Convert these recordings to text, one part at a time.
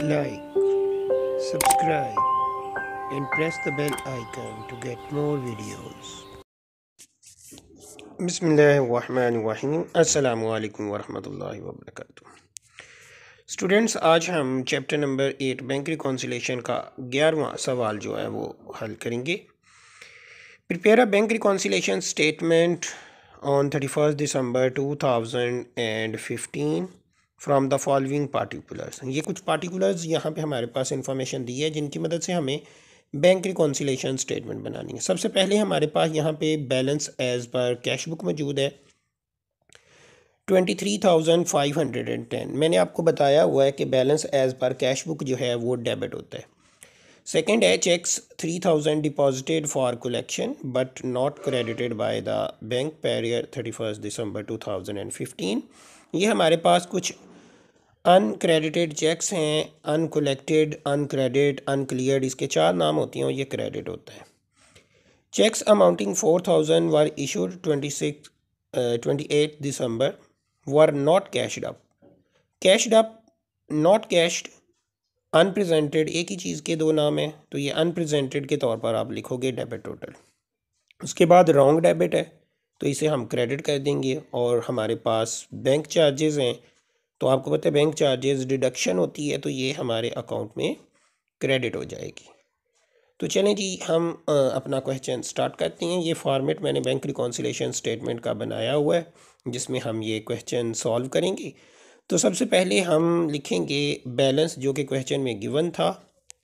like, subscribe, and press the bell icon to get more videos. बिस्मिल्लाहिर्रहमानिर्रहीम अस्सलामु अलैकुम वरहमतुल्लाहि वबरकातुहू। स्टूडेंट्स, आज हम चैप्टर नंबर 8 बैंक रिकॉन्सिलेशन का 11वां सवाल जो है वो हल करेंगे। Prepare a bank reconciliation statement on 31 December 2015 from the following particulars. ये कुछ पार्टिकुलर्स यहाँ पे हमारे पास इंफॉर्मेशन दी है जिनकी मदद से हमें बैंक रिकॉन्सिलेशन स्टेटमेंट बनानी है। सबसे पहले हमारे पास यहाँ पे balance as per cash book मौजूद है 23,510। मैंने आपको बताया हुआ है कि balance as per cash book जो है वो डेबिट होता है। सेकेंड है cheques 3,000 deposited for collection but not credited by the bank पेरियर 31 दिसंबर 2015। ये हमारे पास कुछ अनक्रेडिटेड चेक्स हैं, अनकलेक्टेड, अनक्रेडिट, अनक्लियर्ड, इसके 4 नाम होती हैं और ये क्रेडिट होता है। Cheques amounting 4,000 were issued 28 December were not cashed up. Cashed up, not cashed, unpresented, एक ही चीज़ के 2 नाम हैं, तो ये अनप्रेजेंटेड के तौर पर आप लिखोगे डेबिट टोटल। उसके बाद रॉन्ग डेबिट है तो इसे हम क्रेडिट कर देंगे। और हमारे पास बैंक चार्जेस हैं, तो आपको पता है बैंक चार्जेस डिडक्शन होती है, तो ये हमारे अकाउंट में क्रेडिट हो जाएगी। तो चलें जी, हम अपना क्वेश्चन स्टार्ट करते हैं। ये फॉर्मेट मैंने बैंक रिकॉन्सिलेशन स्टेटमेंट का बनाया हुआ है जिसमें हम ये क्वेश्चन सॉल्व करेंगे। तो सबसे पहले हम लिखेंगे बैलेंस जो कि क्वेश्चन में गिवन था।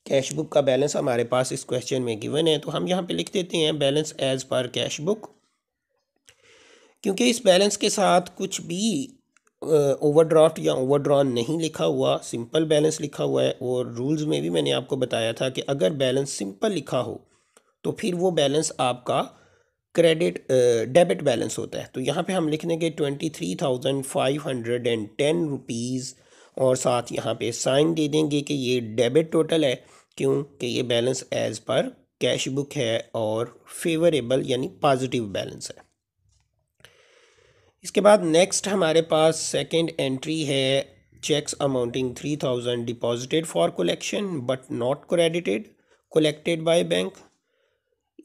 कैश बुक का बैलेंस हमारे पास इस क्वेश्चन में गिवन है, तो हम यहाँ पे लिख देते हैं balance as per cash book. क्योंकि इस बैलेंस के साथ कुछ भी ओवरड्राफ्ट या ओवरड्रॉन नहीं लिखा हुआ, सिंपल बैलेंस लिखा हुआ है। और रूल्स में भी मैंने आपको बताया था कि अगर बैलेंस सिंपल लिखा हो तो फिर वो बैलेंस आपका क्रेडिट डेबिट बैलेंस होता है। तो यहाँ पे हम लिख देंगे 23,510 रुपीज़ और साथ यहाँ पे साइन दे देंगे कि ये डेबिट टोटल है, क्योंकि ये balance as per cash book है और फेवरेबल यानी पॉजिटिव बैलेंस है। इसके बाद नेक्स्ट हमारे पास सेकंड एंट्री है cheques amounting 3,000 deposited for collection but not credited collected by bank.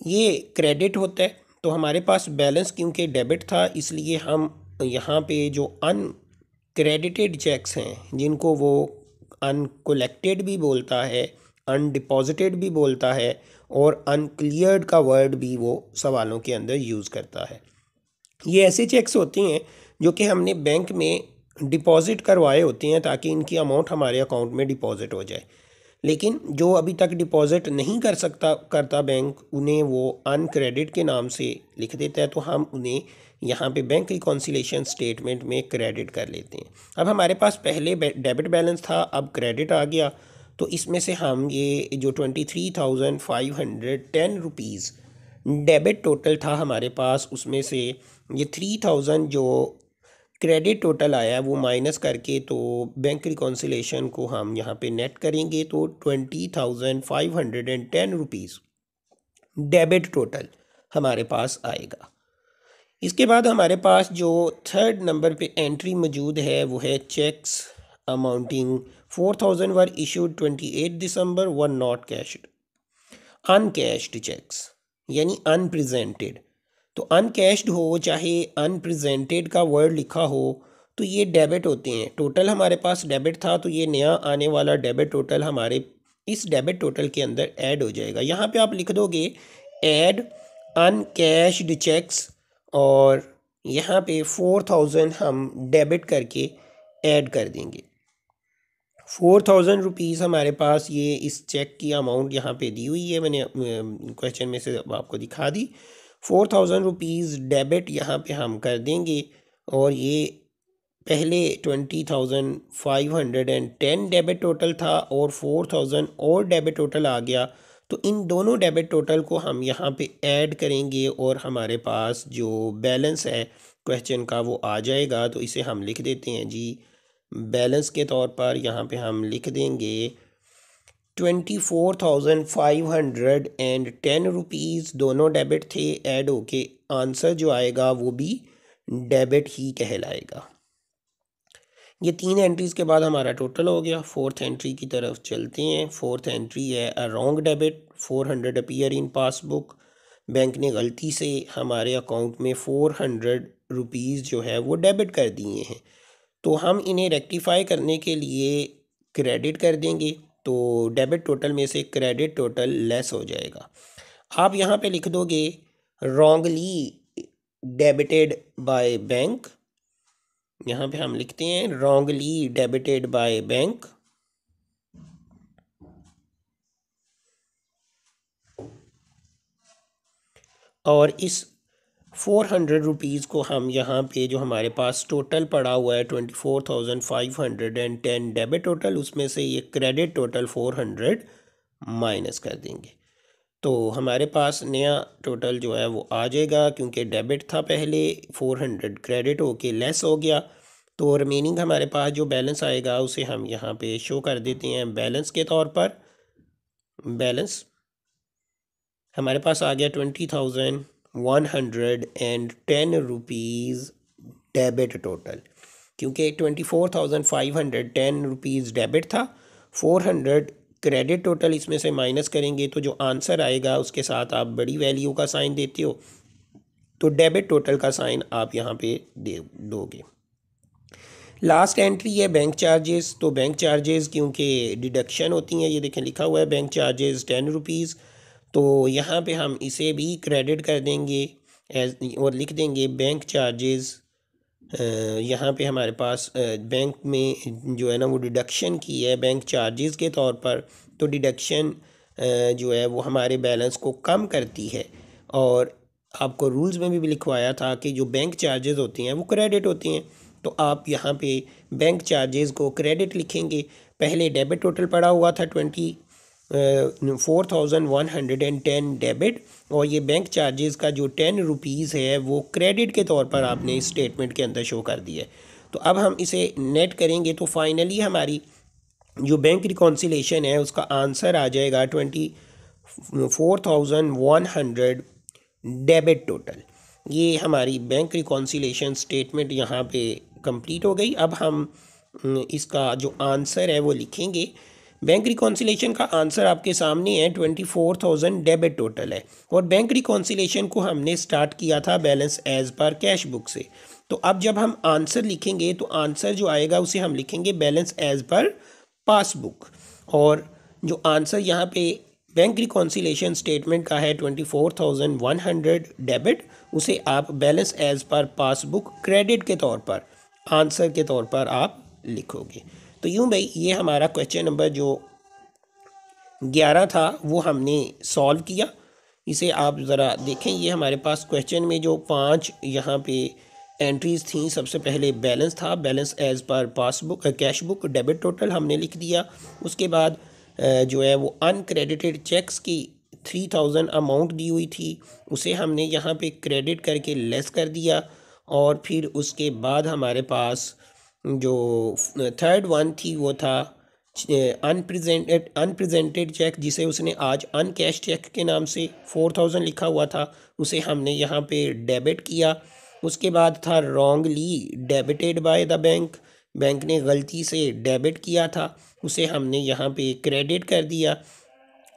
ये क्रेडिट होता है, तो हमारे पास बैलेंस क्योंकि डेबिट था इसलिए हम यहाँ पे जो अनक्रेडिटेड चेक्स हैं जिनको वो अनकलेक्टेड भी बोलता है, अनडिपॉजिटेड भी बोलता है और अनक्लियर्ड का वर्ड भी वो सवालों के अंदर यूज़ करता है। ये ऐसे चेक्स होती हैं जो कि हमने बैंक में डिपॉजिट करवाए होते हैं ताकि इनकी अमाउंट हमारे अकाउंट में डिपॉजिट हो जाए, लेकिन जो अभी तक डिपॉजिट नहीं करता बैंक, उन्हें वो अनक्रेडिट के नाम से लिख देता है, तो हम उन्हें यहाँ पे बैंक रिकॉन्सिलेशन स्टेटमेंट में क्रेडिट कर लेते हैं। अब हमारे पास पहले डेबिट बैलेंस था, अब क्रेडिट आ गया, तो इसमें से हम ये जो 23,510 रुपीज़ डेबिट टोटल था हमारे पास, उसमें से ये 3,000 जो क्रेडिट टोटल आया है वो माइनस करके तो बैंक रिकॉन्सिलेशन को हम यहाँ पे नेट करेंगे, तो 20,510 रुपीज़ डेबिट टोटल हमारे पास आएगा। इसके बाद हमारे पास जो थर्ड नंबर पे एंट्री मौजूद है वो है cheques amounting 4,000 were issued 28 December were not cashed. Uncashed cheques यानी अनप्रेजेंटेड, तो अनकैश्ड हो चाहे अनप्रेजेंटेड का वर्ड लिखा हो तो ये डेबिट होते हैं। टोटल हमारे पास डेबिट था, तो ये नया आने वाला डेबिट टोटल हमारे इस डेबिट टोटल के अंदर ऐड हो जाएगा। यहाँ पे आप लिख दोगे ऐड अनकैश्ड चेक्स और यहाँ पे 4,000 हम डेबिट करके ऐड कर देंगे। 4,000 रुपीज़ हमारे पास ये इस चेक की अमाउंट यहाँ पे दी हुई है, मैंने क्वेश्चन में से आपको दिखा दी। 4,000 रुपीज़ डेबिट यहाँ पे हम कर देंगे और ये पहले 20,510 डेबिट टोटल था और 4,000 और डेबिट टोटल आ गया, तो इन दोनों डेबिट टोटल को हम यहाँ पे ऐड करेंगे और हमारे पास जो बैलेंस है क्वेश्चन का वो आ जाएगा। तो इसे हम लिख देते हैं जी, बैलेंस के तौर पर यहाँ पे हम लिख देंगे 24,510 रुपीज़, दोनों डेबिट थे, ऐड होके आंसर जो आएगा वो भी डेबिट ही कहलाएगा। ये 3 एंट्रीज़ के बाद हमारा टोटल हो गया। फोर्थ एंट्री की तरफ चलते हैं। फोर्थ एंट्री है a wrong debit 400 appear in passbook. Bank ने गलती से हमारे अकाउंट में 400 रुपीज़ जो है वो डेबिट कर दिए हैं, तो हम इन्हें रेक्टिफाई करने के लिए क्रेडिट कर देंगे। तो डेबिट टोटल में से क्रेडिट टोटल लेस हो जाएगा। आप यहाँ पे लिख दोगे रॉन्गली डेबिटेड बाय बैंक। यहाँ पे हम लिखते हैं रॉन्गली डेबिटेड बाय बैंक, और इस 400 रुपीज़ को हम यहाँ पे जो हमारे पास टोटल पड़ा हुआ है 24,510 डेबिट टोटल, उसमें से ये क्रेडिट टोटल 400 माइनस कर देंगे। तो हमारे पास नया टोटल जो है वो आ जाएगा, क्योंकि डेबिट था पहले, 400 क्रेडिट होके लेस हो गया। तो रिमेनिंग हमारे पास जो बैलेंस आएगा उसे हम यहाँ पे शो कर देते हैं बैलेंस के तौर पर। बैलेंस हमारे पास आ गया 20,110 रुपीज़ डेबिट टोटल, क्योंकि 24,510 रुपीज़ डेबिट था, 400 क्रेडिट टोटल इसमें से माइनस करेंगे तो जो आंसर आएगा उसके साथ आप बड़ी वैल्यू का साइन देते हो, तो डेबिट टोटल का साइन आप यहाँ पे दे दोगे। लास्ट एंट्री है बैंक चार्जेस। तो बैंक चार्जेस क्योंकि डिडक्शन होती हैं, ये देखें लिखा हुआ है बैंक चार्जेस 10 रुपीज़, तो यहाँ पे हम इसे भी क्रेडिट कर देंगे एज और लिख देंगे बैंक चार्जेस। यहाँ पे हमारे पास बैंक में जो है ना वो डिडक्शन की है बैंक चार्जेस के तौर पर, तो डिडक्शन जो है वो हमारे बैलेंस को कम करती है। और आपको रूल्स में भी लिखवाया था कि जो बैंक चार्जेस होती हैं वो क्रेडिट होती हैं, तो आप यहाँ पे बैंक चार्जेस को क्रेडिट लिखेंगे। पहले डेबिट टोटल पड़ा हुआ था 4,110 डेबिट, और ये बैंक चार्जेस का जो 10 रुपीज़ है वो क्रेडिट के तौर पर आपने इस स्टेटमेंट के अंदर शो कर दिया है। तो अब हम इसे नेट करेंगे तो फाइनली हमारी जो बैंक रिकॉन्सिलेशन है उसका आंसर आ जाएगा 24,100 डेबिट टोटल। ये हमारी बैंक रिकॉन्सिलेशन स्टेटमेंट यहाँ पे कंप्लीट हो गई। अब हम इसका जो आंसर है वो लिखेंगे। बैंक रिकॉन्सिलेशन का आंसर आपके सामने है 24,000 डेबिट टोटल है, और बैंक रिकॉन्सिलेशन को हमने स्टार्ट किया था balance as per cash book से। तो अब जब हम आंसर लिखेंगे तो आंसर जो आएगा उसे हम लिखेंगे बैलेंस एज पर पासबुक, और जो आंसर यहाँ पे बैंक रिकॉन्सिलेशन स्टेटमेंट का है 24,100 डेबिट, उसे आप balance as per passbook credit के तौर पर आंसर के तौर पर आप लिखोगे। तो यूँ भाई ये हमारा क्वेश्चन नंबर जो 11 था वो हमने सॉल्व किया। इसे आप ज़रा देखें, ये हमारे पास क्वेश्चन में जो 5 यहाँ पे एंट्रीज़ थी, सबसे पहले बैलेंस था, balance as per passbook cash book debit total हमने लिख दिया। उसके बाद जो है वो अनक्रेडिटेड चेक्स की 3,000 अमाउंट दी हुई थी, उसे हमने यहाँ पे क्रेडिट करके लेस कर दिया। और फिर उसके बाद हमारे पास जो थर्ड वन थी वो था अनप्रेजेंटेड चेक, जिसे उसने आज अनकैश चेक के नाम से 4,000 लिखा हुआ था, उसे हमने यहाँ पे डेबिट किया। उसके बाद था wrongly debited bye the bank, bank ने गलती से डेबिट किया था, उसे हमने यहाँ पे क्रेडिट कर दिया।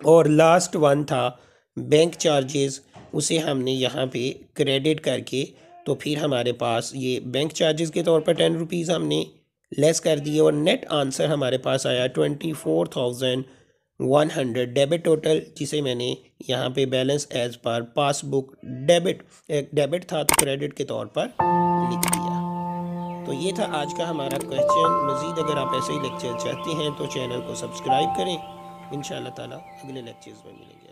और लास्ट वन था बैंक चार्जेस, उसे हमने यहाँ पे क्रेडिट करके, तो फिर हमारे पास ये बैंक चार्जेस के तौर पर 10 रुपीज़ हमने लेस कर दिए, और नेट आंसर हमारे पास आया 24,100 डेबिट टोटल, जिसे मैंने यहाँ पे balance as per passbook debit था तो क्रेडिट के तौर पर लिख दिया। तो ये था आज का हमारा क्वेश्चन। मज़ीद अगर आप ऐसे ही लेक्चर चाहते हैं तो चैनल को सब्सक्राइब करें। इंशाअल्लाह ताला अगले लेक्चर्स में मिलेंगे।